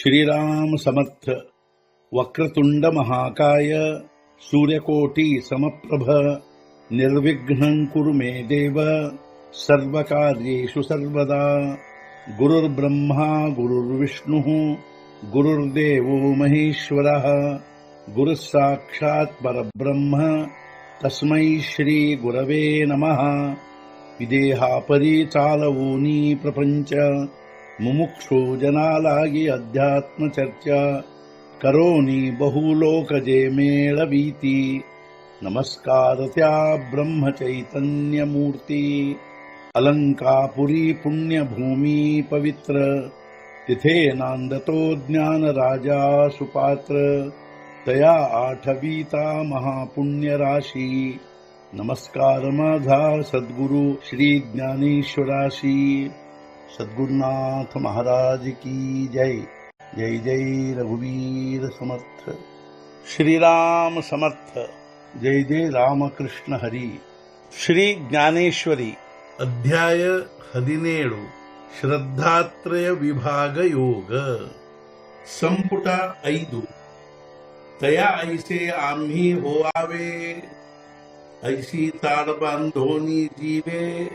श्रीराम समर्थ. वक्रतुंड महाकाय सूर्यकोटि समप्रभ निर्विघ्नं कुरु मे देव सर्वकार्येषु सर्वदा. गुरुर्ब्रह्मा गुरुर्विष्णुः गुरुर्देवो महेश्वरः गुरुः साक्षात् परब्रह्म तस्मै श्री गुरवे नमः. विदेहापरि चालवूनी प्रपंच मुमुक्षु जनालागी अध्यात्म चर्चा करोनी बहुलोकजे मेळवीती. नमस्कार त्या ब्रह्म चैतन्य मूर्ती. अलंकापुरी पुण्यभूमी पवित्र तिथे नांदतो ज्ञान राजा सुपात्र. तया आठवीता महापुण्य राशी. नमस्कार माझा सद्गुरु श्री ज्ञानेश्वराशी. सद्गुरुनाथ महाराज की जय. जय जय रघुवीर समर्थ. श्रीराम समर्थ. जय जय रामकृष्ण हरी. ಶ್ರೀ ಜ್ಞಾನೇಶ್ವರಿ ಅಧ್ಯಾಯ 17 ಶ್ರದ್ಧಾತ್ರಯ ವಿಭಾಗ ಯೋಗ ಸಂಪುಟ 5. तया ऐसे आम्ही होवावे ऐसी ताड बांधोनी जीवे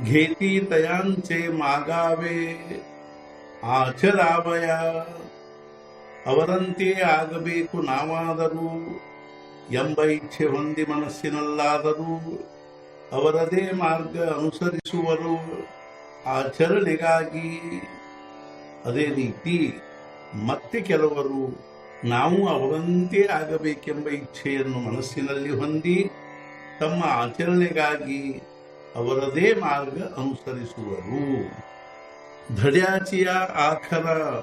घेती तयांचे मागावे ಆಚರಾವಯ ಅವರಂತೆ ಆಗಬೇಕು ನಾವಾದರೂ ಎಂಬ ಇಚ್ಛೆ ಹೊಂದಿ ಮನಸ್ಸಿನಲ್ಲಾದರೂ ಅವರದೇ ಮಾರ್ಗ ಅನುಸರಿಸುವರು ಆಚರಣೆಗಾಗಿ. ಅದೇ ರೀತಿ ಮತ್ತೆ ಕೆಲವರು ನಾವು ಅವರಂತೆ ಆಗಬೇಕೆಂಬ ಇಚ್ಛೆಯನ್ನು ಮನಸ್ಸಿನಲ್ಲಿ ಹೊಂದಿ ತಮ್ಮ ಆಚರಣೆಗಾಗಿ ಅವರದೇ ಮಾರ್ಗ ಅನುಸರಿಸುವರು. धड्याचिया आखरा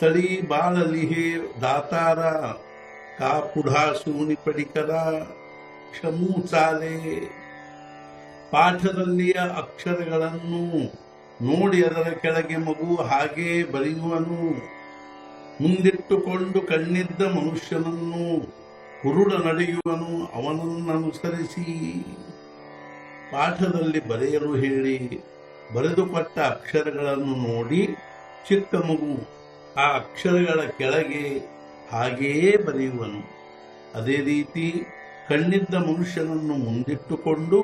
तळी बाळलिहे दातारा का पुढा सूनी पडिकरा ಕ್ಷಮೂ ಚಾಲೆ. ಪಾಠದಲ್ಲಿಯ ಅಕ್ಷರಗಳನ್ನು ನೋಡಿ ಅದರ ಕೆಳಗೆ ಮಗು ಹಾಗೆ ಬರೆಯುವನು. ಮುಂದಿಟ್ಟುಕೊಂಡು ಕಣ್ಣಿದ್ದ ಮನುಷ್ಯನನ್ನು ಕುರುಡ ನಡೆಯುವನು ಅವನನ್ನನುಸರಿಸಿ. ಪಾಠದಲ್ಲಿ ಬರೆಯಲು ಹೇಳಿ ಬರೆದುಕೊಟ್ಟ ಅಕ್ಷರಗಳನ್ನು ನೋಡಿ ಚಿಕ್ಕ ಮಗು ಆ ಅಕ್ಷರಗಳ ಕೆಳಗೆ ಹಾಗೆಯೇ ಬರೆಯುವನು. ಅದೇ ರೀತಿ ಕಣ್ಣಿದ್ದ ಮನುಷ್ಯನನ್ನು ಮುಂದಿಟ್ಟುಕೊಂಡು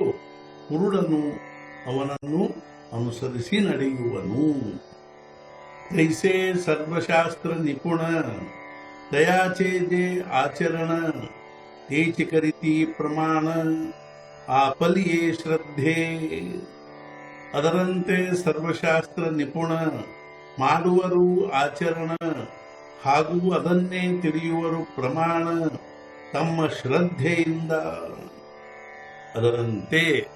ಕುರುಡನು ಅವನನ್ನು ಅನುಸರಿಸಿ ನಡೆಯುವನು. ತೈಸೆ ಸರ್ವಶಾಸ್ತ್ರ ನಿಪುಣ ತಯಾಚೆ ಜೆ ಆಚರಣ ತೇಚಿ ಕರಿತಿ ಪ್ರಮಾಣ ಆಪಲಿಯೇ ಶ್ರದ್ಧೆ. ಅದರಂತೆ ಸರ್ವಶಾಸ್ತ್ರ ನಿಪುಣ ಮಾಡುವರು ಆಚರಣ ಹಾಗೂ ಅದನ್ನೇ ತಿಳಿಯುವರು ಪ್ರಮಾಣ ತಮ್ಮ ಶ್ರದ್ಧೆಯಿಂದ. ಅದರಂತೆ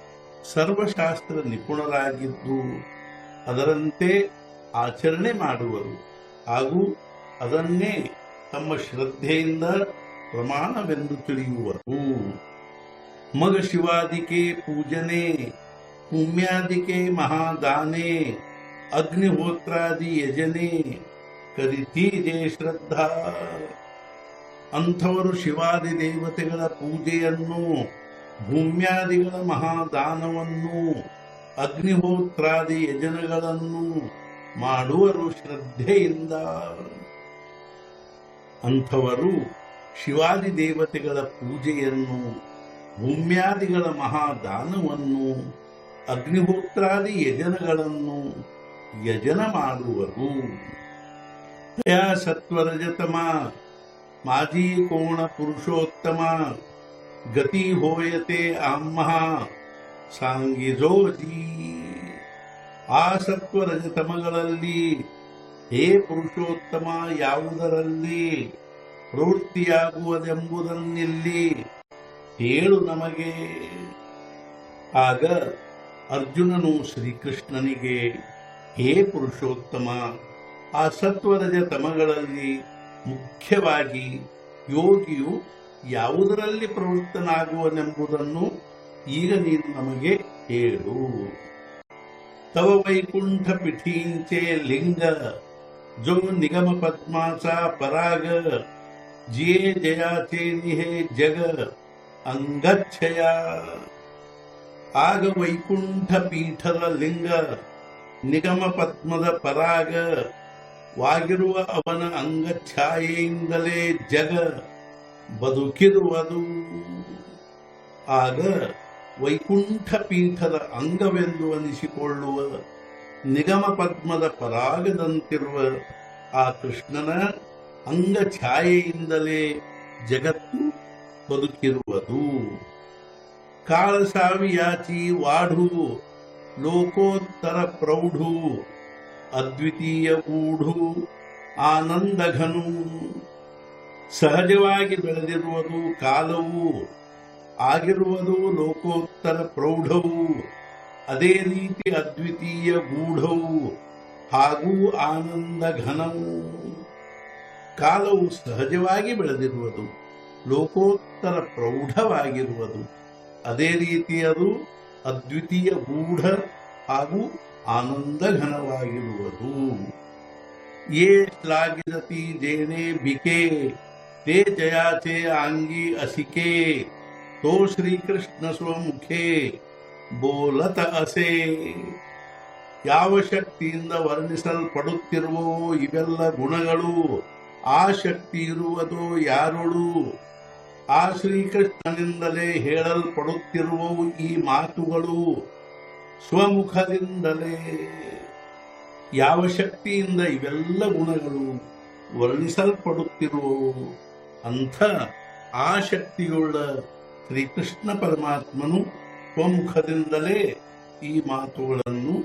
ಸರ್ವಶಾಸ್ತ್ರ ನಿಪುಣರಾಗಿದ್ದು ಅದರಂತೆ ಆಚರಣೆ ಮಾಡುವರು ಹಾಗೂ ಅದನ್ನೇ ತಮ್ಮ ಶ್ರದ್ಧೆಯಿಂದ ಪ್ರಮಾಣವೆಂದು ತಿಳಿಯುವರು. ಮಗ ಶಿವಾದಿಕೆ ಪೂಜನೆ पुण्यादिके महादाने अग्निहोत्रादि यजने करिती जे ಶ್ರದ್ಧಾ. ಅಂಥವರು ಶಿವಾದಿ ದೇವತೆಗಳ ಪೂಜೆಯನ್ನು ಭೂಮ್ಯಾದಿಗಳ ಮಹಾದಾನವನ್ನು ಅಗ್ನಿಹೋತ್ರಾದಿ ಯಜನಗಳನ್ನು ಮಾಡುವರು ಶ್ರದ್ಧೆಯಿಂದ. ಅಂಥವರು ಶಿವಾದಿ ದೇವತೆಗಳ ಪೂಜೆಯನ್ನು ಭೂಮ್ಯಾದಿಗಳ ಮಹಾದಾನವನ್ನು ಅಗ್ನಿಹೋತ್ರಾದಿ ಯಜನಗಳನ್ನು ಯಜನ ಮಾಡುವರು. ತಯಾ ಸತ್ವರಜತಮ ಮಾಜಿ ಕೋಣ ಪುರುಷೋತ್ತಮ ಗತಿ ಹೋಯತೆ ಆಮ್ಮಃ ಸಾಂಗಿಜೋಜಿ. ಆ ಸತ್ವರಜತಮಗಳಲ್ಲಿ ಹೇ ಪುರುಷೋತ್ತಮ ಯಾವುದರಲ್ಲಿ ಪ್ರವೃತ್ತಿಯಾಗುವುದೆಂಬುದನ್ನಿಲ್ಲಿ ಹೇಳು ನಮಗೆ. ಆಗ ಅರ್ಜುನನು ಶ್ರೀಕೃಷ್ಣನಿಗೆ ಹೇ ಪುರುಷೋತ್ತಮ ಆ ಸತ್ವರಜ ತಮಗಳಲ್ಲಿ ಮುಖ್ಯವಾಗಿ ಯೋಗಿಯು ಯಾವುದರಲ್ಲಿ ಪ್ರವೃತ್ತನಾಗುವನೆಂಬುದನ್ನು ಈಗ ನೀನು ನಮಗೆ ಹೇಳು. ತವ ವೈಕುಂಠ ಪಿಠೀಂಚೆ ಲಿಂಗ ಜೋ ನಿಗಮ ಪದ್ಮಾಚ ಪರಾಗ ಜಿಯೇ ಜಯಾಚೆ ನಿಹೇ ಜಗ ಅಂಗಚ್ಛಯ. ಆಗ ವೈಕುಂಠ ಪೀಠದ ಲಿಂಗ ನಿಗಮ ಪದ್ಮದ ಪರಾಗ ವಾಗಿರುವ ಅವನ ಅಂಗಛಾಯೆಯಿಂದಲೇ ಜಗ ಬದುಕಿರುವುದು. ಆಗ ವೈಕುಂಠ ಪೀಠದ ಅಂಗವೆಂದು ಅನಿಸಿಕೊಳ್ಳುವ ನಿಗಮ ಪದ್ಮದ ಪರಾಗದಂತಿರುವ ಆ ಕೃಷ್ಣನ ಅಂಗಛಾಯೆಯಿಂದಲೇ ಜಗತ್ತು ಬದುಕಿರುವುದು. ಕಾಳಸಾವಿಯಾಚಿ ವಾಢು ಲೋಕೋತ್ತರ ಪ್ರೌಢು ಅದ್ವಿತೀಯ ಗೂಢು ಆನಂದಘನು. ಸಹಜವಾಗಿ ಬೆಳೆದಿರುವುದು ಕಾಲವು, ಆಗಿರುವುದು ಲೋಕೋತ್ತರ ಪ್ರೌಢವು, ಅದೇ ರೀತಿ ಅದ್ವಿತೀಯ ಗೂಢವು ಹಾಗೂ ಆನಂದ ಘನವು. ಕಾಲವು ಸಹಜವಾಗಿ ಬೆಳೆದಿರುವುದು, ಲೋಕೋತ್ತರ ಪ್ರೌಢವಾಗಿರುವುದು, ಅದೇ ರೀತಿ ಅದು ಅದ್ವಿತೀಯ ಗೂಢ ಹಾಗೂ ಆನಂದ ಘನವಾಗಿರುವುದು. ಯೇ ಶ್ಲಾಘಿಸತಿ ಜೇನೆ ಬಿಕೆ ತೇ ಜಯಾಚೆ ಆಂಗಿ ಅಸಿಕೆ ತೋ ಶ್ರೀಕೃಷ್ಣ ಸ್ವಮುಖೇ ಬೋಲತ ಅಸೆ. ಯಾವ ಶಕ್ತಿಯಿಂದ ವರ್ಣಿಸಲ್ಪಡುತ್ತಿರುವವೋ ಇವೆಲ್ಲ ಗುಣಗಳು, ಆ ಶಕ್ತಿ ಇರುವುದೋ ಯಾರೊಳು? ಆ ಶ್ರೀಕೃಷ್ಣನಿಂದಲೇ ಹೇಳಲ್ಪಡುತ್ತಿರುವವು ಈ ಮಾತುಗಳು, ಸ್ವಮುಖದಿಂದಲೇ. ಯಾವ ಶಕ್ತಿಯಿಂದ ಇವೆಲ್ಲ ಗುಣಗಳು ವರ್ಣಿಸಲ್ಪಡುತ್ತಿರುವವು, ಅಂಥ ಆ ಶಕ್ತಿಯುಳ್ಳ ಶ್ರೀಕೃಷ್ಣ ಪರಮಾತ್ಮನು ಸ್ವಮುಖದಿಂದಲೇ ಈ ಮಾತುಗಳನ್ನು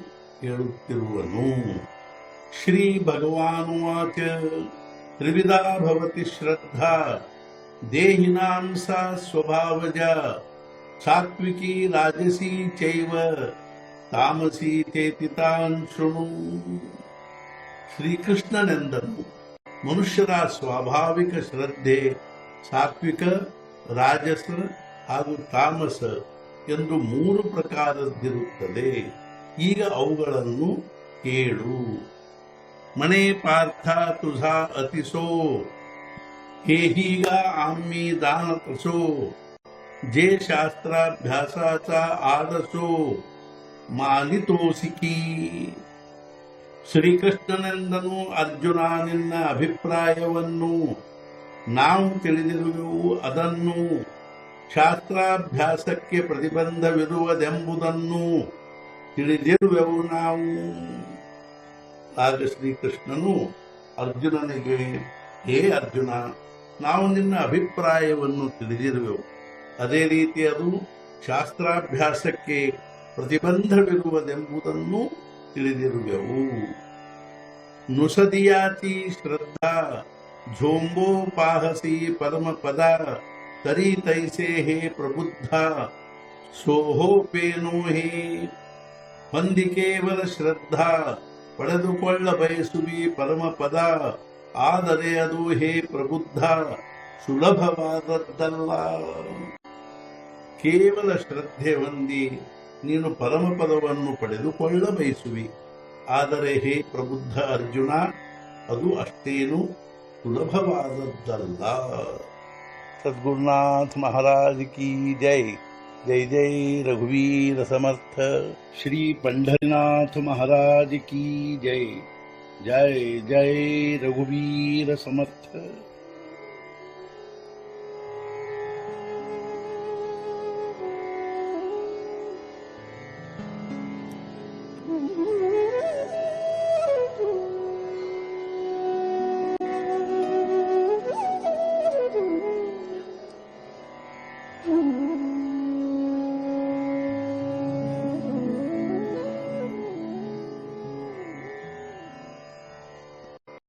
ಹೇಳುತ್ತಿರುವನು. ಶ್ರೀ ಭಗವಾನುವಾಚ ತ್ರಿವಿಧಾ ಭವತಿ ಶ್ರದ್ಧಾ ದೇಹಿನಾಂ ಸಾ ಸ್ವಭಾವಜ ಸಾತ್ವಿಕಿ ರಾಜಸಿ ಚೈವ ತಾಮಸಿ ಚೇತಿ ತಾನ್ ಶೃಣು. ಶ್ರೀಕೃಷ್ಣನೆಂದನು, ಮನುಷ್ಯರ ಸ್ವಾಭಾವಿಕ ಶ್ರದ್ಧೆ ಸಾತ್ವಿಕ, ರಾಜಸ ಹಾಗೂ ತಾಮಸ ಎಂದು 3 ಪ್ರಕಾರದ್ದಿರುತ್ತದೆ. ಈಗ ಅವುಗಳನ್ನು ಕೇಳು. ಮನೆ ಪಾರ್ಥ ತುझा ಅತಿಸೋ हेहीगा आम्ही दान तसो जे ಶಾಸ್ತ್ರಾಭ್ಯಾಸಾचा ಆದಸೋ ಮಾನಿತೋಸಿಕಿ. ಶ್ರೀಕೃಷ್ಣನೆಂದನು, ಅರ್ಜುನ ನಿನ್ನ ಅಭಿಪ್ರಾಯವನ್ನು ನಾವು ತಿಳಿದಿರುವೆವು. ಅದನ್ನು ಶಾಸ್ತ್ರಾಭ್ಯಾಸಕ್ಕೆ ಪ್ರತಿಬಂಧವಿರುವುದೆಂಬುದನ್ನು ತಿಳಿದಿರುವೆವು ನಾವು. ಆಗ ಶ್ರೀಕೃಷ್ಣನು ಅರ್ಜುನನಿಗೆ, ಹೇ ಅರ್ಜುನ, ನಾವು ನಿನ್ನ ಅಭಿಪ್ರಾಯವನ್ನು ತಿಳಿದಿರುವೆವು. ಅದೇ ರೀತಿ ಅದು ಶಾಸ್ತ್ರಾಭ್ಯಾಸಕ್ಕೆ ಪ್ರತಿಬಂಧವಿರುವುದೆಂಬುದನ್ನು ತಿಳಿದಿರುವೆವು. ನುಸದಿಯಾತಿ ಶ್ರದ್ಧಾ ಝೋಂಬೋಪಾಹಸಿ ಪರಮಪದ ತರಿ ತೈಸೆ ಹೇ ಪ್ರಬುದ್ಧ ಸೋಹೋಪೇನೋ ಹೇ. ಹೊಂದಿ ಕೇವಲ ಶ್ರದ್ಧಾ ಪಡೆದುಕೊಳ್ಳ ಬಯಸುವಿ ಪರಮಪದ, ಆದರೆ ಅದು ಹೇ ಪ್ರಬುದ್ಧ ಸುಲಭವಾದದ್ದಲ್ಲ. ಕೇವಲ ಶ್ರದ್ಧೆ ಹೊಂದಿ ನೀನು ಪರಮಪದವನ್ನು ಪಡೆದುಕೊಳ್ಳ ಬಯಸುವಿ, ಆದರೆ ಹೇ ಪ್ರಬುದ್ಧ ಅರ್ಜುನ, ಅದು ಅಷ್ಟೇನು ಸುಲಭವಾದದ್ದಲ್ಲ. ಸದ್ಗುರುನಾಥ ಮಹಾರಾಜ್ ಕಿ ಜೈ. ಜೈ ಜೈ ರಘುವೀರ ಸಮರ್ಥ. ಶ್ರೀ पंढरीनाथ महाराज की जय. जय जय रघुवीर समर्थ.